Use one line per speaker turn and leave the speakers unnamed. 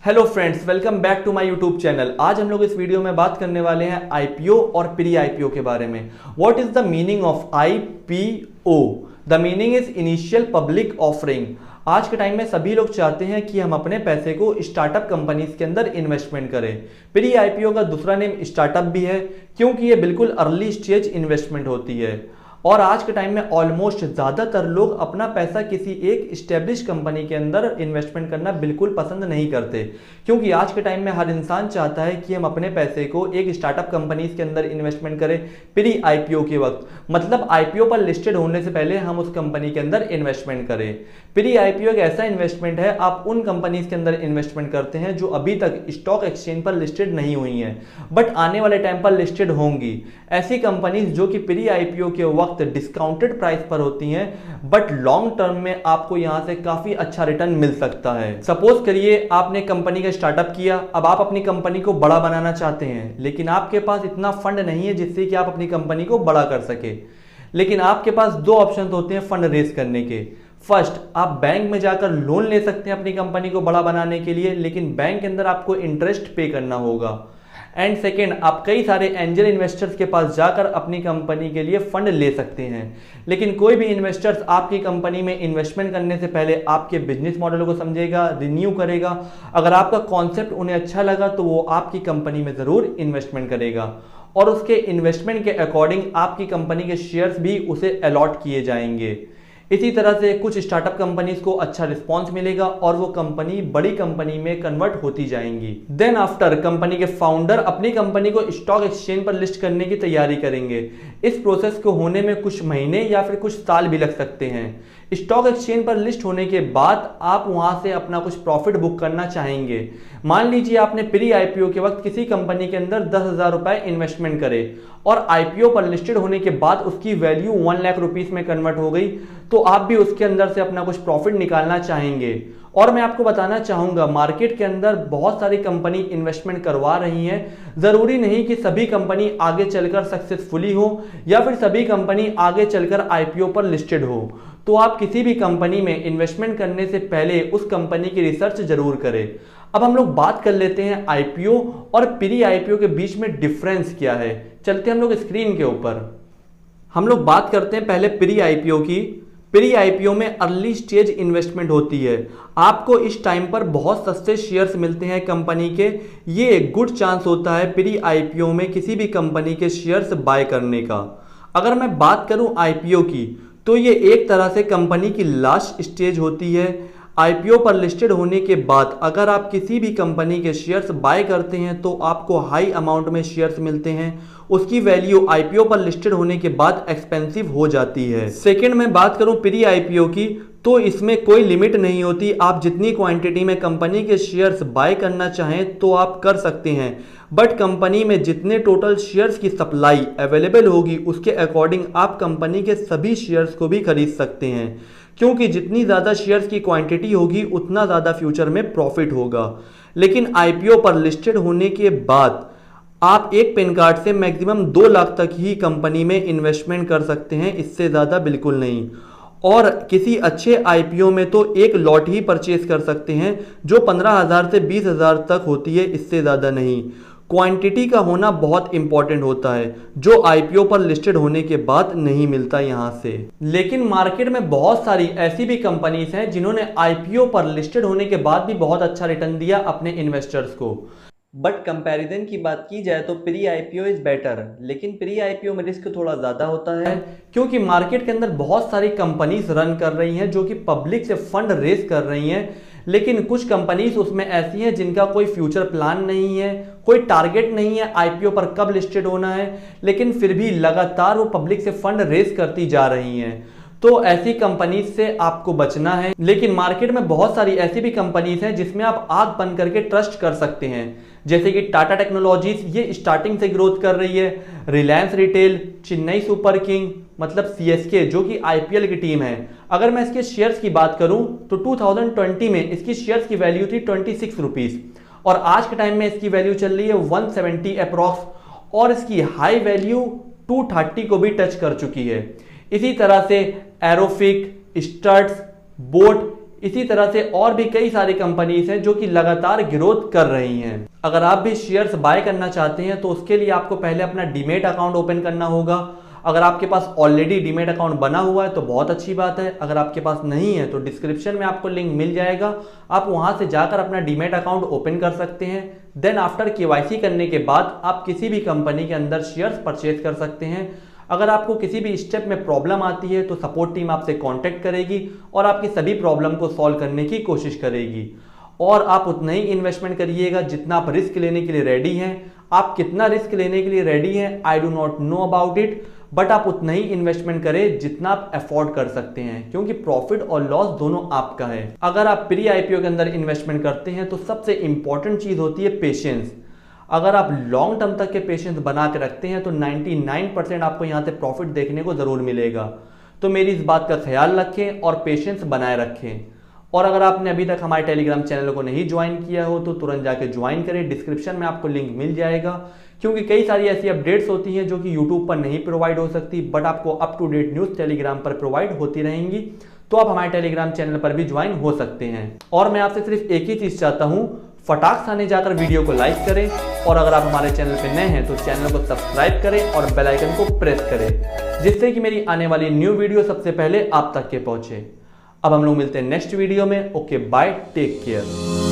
Hello friends, welcome back to my YouTube channel. आज हम लोग इस वीडियो में बात करने वाले हैं आईपीओ और प्री आईपीओ के बारे में। What is the meaning of IPO? The meaning is initial public offering. आज के टाइम में सभी लोग चाहते हैं कि हम अपने पैसे को स्टार्टअप कंपनीज के अंदर इन्वेस्टमेंट करें। प्री आईपीओ का दूसरा नेम स्टार्टअप भी है, क्योंकि ये बिल्कुल अर्ली स्टेज इन्वेस्टमेंट होती है। और आज के टाइम में ऑलमोस्ट ज़्यादातर लोग अपना पैसा किसी एक स्टेब्लिश कंपनी के अंदर इन्वेस्टमेंट करना बिल्कुल पसंद नहीं करते, क्योंकि आज के टाइम में हर इंसान चाहता है कि हम अपने पैसे को एक स्टार्टअप कंपनीज के अंदर इन्वेस्टमेंट करें प्री आईपीओ के वक्त। मतलब आईपीओ पर लिस्टेड होने से पहले हम उस कंपनी के अंदर इन्वेस्टमेंट करें। प्री आईपीओ एक ऐसा इन्वेस्टमेंट है, आप उन कंपनीज के अंदर इन्वेस्टमेंट करते हैं जो अभी तक स्टॉक एक्सचेंज पर लिस्टेड नहीं हुई हैं, बट आने वाले टाइम पर लिस्टेड होंगी। ऐसी कंपनीज जो कि प्री आईपीओ के वक्त डिस्काउंटेड प्राइस पर होती हैं, बट लॉन्ग टर्म में आपको यहां से काफी अच्छा रिटर्न मिल सकता है। सपोज करिए आपने कंपनी का स्टार्टअप किया, अब आप अपनी कंपनी को बड़ा बनाना चाहते हैं, लेकिन आपके पास इतना फंड नहीं है जिससे कि आप अपनी कंपनी को बड़ा कर सके। लेकिन आपके पास दो ऑप्शन होते हैं फंड रेज करने के। फर्स्ट, आप बैंक में जाकर लोन ले सकते हैं अपनी कंपनी को बड़ा बनाने के लिए, लेकिन बैंक के अंदर आपको इंटरेस्ट पे करना होगा। एंड सेकेंड, आप कई सारे एंजल इन्वेस्टर्स के पास जाकर अपनी कंपनी के लिए फंड ले सकते हैं। लेकिन कोई भी इन्वेस्टर्स आपकी कंपनी में इन्वेस्टमेंट करने से पहले आपके बिजनेस मॉडल को समझेगा, रिन्यू करेगा। अगर आपका कॉन्सेप्ट उन्हें अच्छा लगा तो वो आपकी कंपनी में ज़रूर इन्वेस्टमेंट करेगा, और उसके इन्वेस्टमेंट के अकॉर्डिंग आपकी कंपनी के शेयर्स भी उसे अलॉट किए जाएंगे। इसी तरह से कुछ स्टार्टअप कंपनीज को अच्छा रिस्पांस मिलेगा और वो कंपनी बड़ी कंपनी में कन्वर्ट होती जाएंगी। देन आफ्टर, कंपनी के फाउंडर अपनी कंपनी को स्टॉक एक्सचेंज पर लिस्ट करने की तैयारी करेंगे। इस प्रोसेस को होने में कुछ महीने या फिर कुछ साल भी लग सकते हैं। स्टॉक एक्सचेंज पर लिस्ट होने के बाद आप वहां से अपना कुछ प्रॉफिट बुक करना चाहेंगे। मान लीजिए आपने प्री आईपीओ के वक्त किसी कंपनी के अंदर 10,000 रुपए इन्वेस्टमेंट करे और आईपीओ पर लिस्टेड होने के बाद उसकी वैल्यू 1 लाख रुपीस में कन्वर्ट हो गई, तो आप भी उसके अंदर से अपना कुछ प्रॉफिट निकालना चाहेंगे। और मैं आपको बताना चाहूंगा, मार्केट के अंदर बहुत सारी कंपनी इन्वेस्टमेंट करवा रही हैं। जरूरी नहीं कि सभी कंपनी आगे चलकर सक्सेसफुली हो या फिर सभी कंपनी आगे चलकर आईपीओ पर लिस्टेड हो। तो आप किसी भी कंपनी में इन्वेस्टमेंट करने से पहले उस कंपनी की रिसर्च जरूर करें। अब हम लोग बात कर लेते हैं आईपीओ और प्री आईपीओ के बीच में डिफरेंस क्या है। चलते हम लोग स्क्रीन के ऊपर। हम लोग बात करते हैं पहले प्री आईपीओ की। प्री आईपीओ में अर्ली स्टेज इन्वेस्टमेंट होती है। आपको इस टाइम पर बहुत सस्ते शेयर्स मिलते हैं कंपनी के। ये एक गुड चांस होता है प्री आईपीओ में किसी भी कंपनी के शेयर्स बाय करने का। अगर मैं बात करूं आईपीओ की, तो ये एक तरह से कंपनी की लास्ट स्टेज होती है। आईपीओ पर लिस्टेड होने के बाद अगर आप किसी भी कंपनी के शेयर्स बाय करते हैं तो आपको हाई अमाउंट में शेयर्स मिलते हैं। उसकी वैल्यू आईपीओ पर लिस्टेड होने के बाद एक्सपेंसिव हो जाती है। सेकंड, मैं बात करूं प्री आईपीओ की, तो इसमें कोई लिमिट नहीं होती। आप जितनी क्वांटिटी में कंपनी के शेयर्स बाय करना चाहें तो आप कर सकते हैं, बट कंपनी में जितने टोटल शेयर्स की सप्लाई अवेलेबल होगी उसके अकॉर्डिंग आप कंपनी के सभी शेयर्स को भी खरीद सकते हैं, क्योंकि जितनी ज़्यादा शेयर्स की क्वांटिटी होगी उतना ज़्यादा फ्यूचर में प्रॉफिट होगा। लेकिन आईपीओ पर लिस्टेड होने के बाद आप एक पेन कार्ड से मैक्सिमम 2 लाख तक ही कंपनी में इन्वेस्टमेंट कर सकते हैं, इससे ज़्यादा बिल्कुल नहीं। और किसी अच्छे आईपीओ में तो एक लॉट ही परचेज कर सकते हैं जो 15,000 से 20,000 तक होती है, इससे ज़्यादा नहीं। क्वांटिटी का होना बहुत इंपॉर्टेंट होता है, जो आईपीओ पर लिस्टेड होने के बाद नहीं मिलता यहां से। लेकिन मार्केट में बहुत सारी ऐसी भी कंपनीज हैं जिन्होंने आईपीओ पर लिस्टेड होने के बाद भी बहुत अच्छा रिटर्न दिया अपने इन्वेस्टर्स को। बट कंपैरिजन की बात की जाए तो प्री आईपीओ इज बेटर, लेकिन प्री आईपीओ में रिस्क थोड़ा ज़्यादा होता है, क्योंकि मार्केट के अंदर बहुत सारी कंपनीज रन कर रही हैं जो कि पब्लिक से फंड रेज कर रही हैं। लेकिन कुछ कंपनीज उसमें ऐसी हैं जिनका कोई फ्यूचर प्लान नहीं है, कोई टारगेट नहीं है आईपीओ पर कब लिस्टेड होना है, लेकिन फिर भी लगातार वो पब्लिक से फंड रेज करती जा रही हैं। तो ऐसी कंपनीज से आपको बचना है। लेकिन मार्केट में बहुत सारी ऐसी भी कंपनीज हैं जिसमें आप आंख बंद करके ट्रस्ट कर सकते हैं, जैसे कि टाटा टेक्नोलॉजीज, ये स्टार्टिंग से ग्रोथ कर रही है। Reliance retail, Chennai super king मतलब सीएसके जो कि आईपीएल की टीम है। अगर मैं इसके शेयर्स की बात करूं तो 2020 में इसकी शेयर्स की वैल्यू थी 26 रुपीस, और आज के टाइम में इसकी वैल्यू चल रही है 170 अप्रॉक्स, और इसकी हाई वैल्यू 230 को भी टच कर चुकी है। इसी तरह से एरोफिक, स्टर्ट्स, बोट, इसी तरह से और भी कई सारी कंपनीज हैं जो कि लगातार ग्रोथ कर रही हैं। अगर आप भी शेयर्स बाय करना चाहते हैं तो उसके लिए आपको पहले अपना डीमेट अकाउंट ओपन करना होगा। अगर आपके पास ऑलरेडी डीमेट अकाउंट बना हुआ है तो बहुत अच्छी बात है। अगर आपके पास नहीं है तो डिस्क्रिप्शन में आपको लिंक मिल जाएगा, आप वहां से जाकर अपना डीमेट अकाउंट ओपन कर सकते हैं। देन आफ्टर केवाईसी करने के बाद आप किसी भी कंपनी के अंदर शेयर्स परचेज कर सकते हैं। अगर आपको किसी भी स्टेप में प्रॉब्लम आती है तो सपोर्ट टीम आपसे कांटेक्ट करेगी और आपकी सभी प्रॉब्लम को सॉल्व करने की कोशिश करेगी। और आप उतना ही इन्वेस्टमेंट करिएगा जितना आप रिस्क लेने के लिए रेडी हैं। आप कितना रिस्क लेने के लिए रेडी हैं I do not know about it, but आप उतना ही इन्वेस्टमेंट करें जितना आप अफोर्ड कर सकते हैं, क्योंकि प्रॉफिट और लॉस दोनों आपका है। अगर आप प्री आईपीओ के अंदर इन्वेस्टमेंट करते हैं तो सबसे इंपॉर्टेंट चीज होती है पेशेंस। अगर आप लॉन्ग टर्म तक के पेशेंस बना के रखते हैं तो 99% आपको यहाँ से प्रॉफिट देखने को जरूर मिलेगा। तो मेरी इस बात का ख्याल रखें और पेशेंस बनाए रखें। और अगर आपने अभी तक हमारे टेलीग्राम चैनल को नहीं ज्वाइन किया हो तो तुरंत जाके ज्वाइन करें, डिस्क्रिप्शन में आपको लिंक मिल जाएगा। क्योंकि कई सारी ऐसी अपडेट्स होती हैं जो कि यूट्यूब पर नहीं प्रोवाइड हो सकती, बट आपको up to date news Telegram पर प्रोवाइड होती रहेंगी। तो आप हमारे टेलीग्राम चैनल पर भी ज्वाइन हो सकते हैं। और मैं आपसे सिर्फ एक ही चीज़ चाहता हूँ, फटाक साने जाकर वीडियो को लाइक करें और अगर आप हमारे चैनल पर नए हैं तो चैनल को सब्सक्राइब करें और बेल आइकन को प्रेस करें, जिससे कि मेरी आने वाली न्यू वीडियो सबसे पहले आप तक के पहुंचे। अब हम लोग मिलते हैं नेक्स्ट वीडियो में। Okay bye, take care.